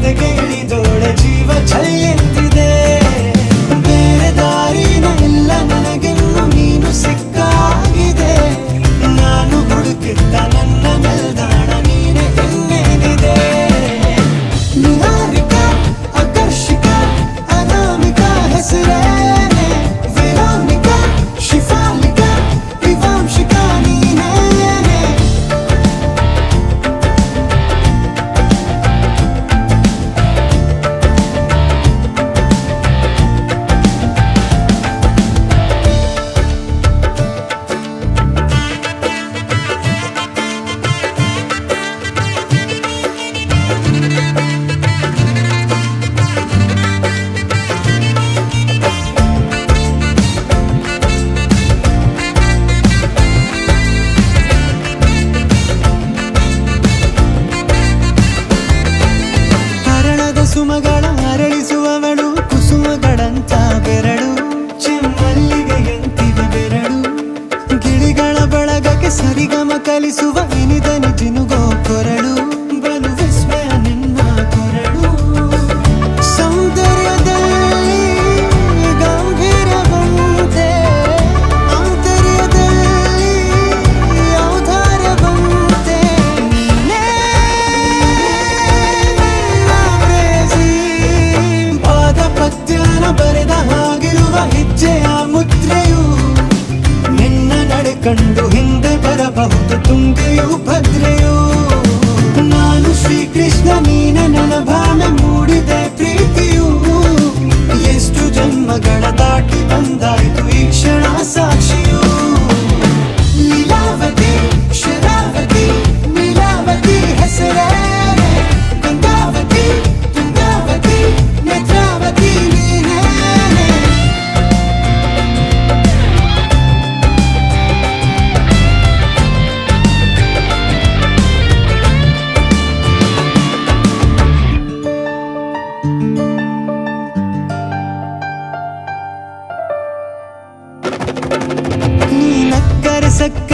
ಎದೆಗೆ ಇಳಿದೋಳೆ ಜೀವ ಛಲ್ಲೆಂದಿದೆ ಬೇರೆ ದಾರಿನ ಇಲ್ಲ ನನಗಿನ್ನು ನೀನು ಸಿಕ್ಕಾಗಿದೆ ನಾನು ಹುಡುಕಿದ್ದ ನನ್ನ ನಿಲ್ದಾಣ ನೀನೆ ಇನ್ನೇನಿದೆ ನಿಹಾರಿಕಾ ಆಕರ್ಷಿಕಾ ಅನಾಮಿಕಾ ಹೆಸರೇನೆ ವೆರೋನಿಕಾ ಶಿಫಾಲಿಕಾ ವಿವಾಂಶಿಕಾ ನೀನೇನೆ ಸುಮಗಳ ಅರಳಿಸುವವಳು ಕುಸುಮಗಳಂತ ಬೆರಳು ಚೆಮ್ಮಲ್ಲಿಗೆಯಂತಿವೆ ಬೆರಳು ಗಿಳಿಗಳ ಬಳಗಕ್ಕೆ ಸರಿಗಮ ಕಲಿಸುವ ಇನಿದನಿ ಜಿನುಗೋ ಕೊರಳು ಬಲು ವಿಸ್ಮಯ ನಿನ್ನ ಕೊರಳು ಸೌಂದರ್ಯದಲ್ಲಿ ಗಂಭೀರವಂತೆ ಆಂತರ್ಯದಲ್ಲಿ ಔದಾರ್ಯವಂತೆ ನೀನೇ ಪದ್ಯನ ಬರೆದ ಹಾಗಿರುವ ಹೆಜ್ಜೆಯ ಮುದ್ರೆಯು ನಿನ್ನ ನಡೆ ಕಂಡು ಹಿಂದೆ ಬರಬಹುದು ತುಂಗೆಯು ಭದ್ರೆಯು ನಾನು ಶ್ರೀಕೃಷ್ಣ ನೀನೆ ನನ್ನ ಭಾವನೆ ಮೂಡಿದೆ ಪ್ರೀತಿಯು ಎಷ್ಟು ಜನ್ಮಗಳ ದಾಟಿ ಬಂದಾಯಿತು ಈ ಕ್ಷಣ ಸಾಕ್ಷಿಯು ಲೀಲಾವತಿ ಶರಾವತಿ ನೀಲಾವತಿ ಹೆಸರೇ ಗಂಗಾವತಿ ತುಂಗಾವತಿ ನೇತ್ರಾವತಿ ನೀನೇನೆ ನೀ ನಕ್ಕರೆ ಸಕ್ಕ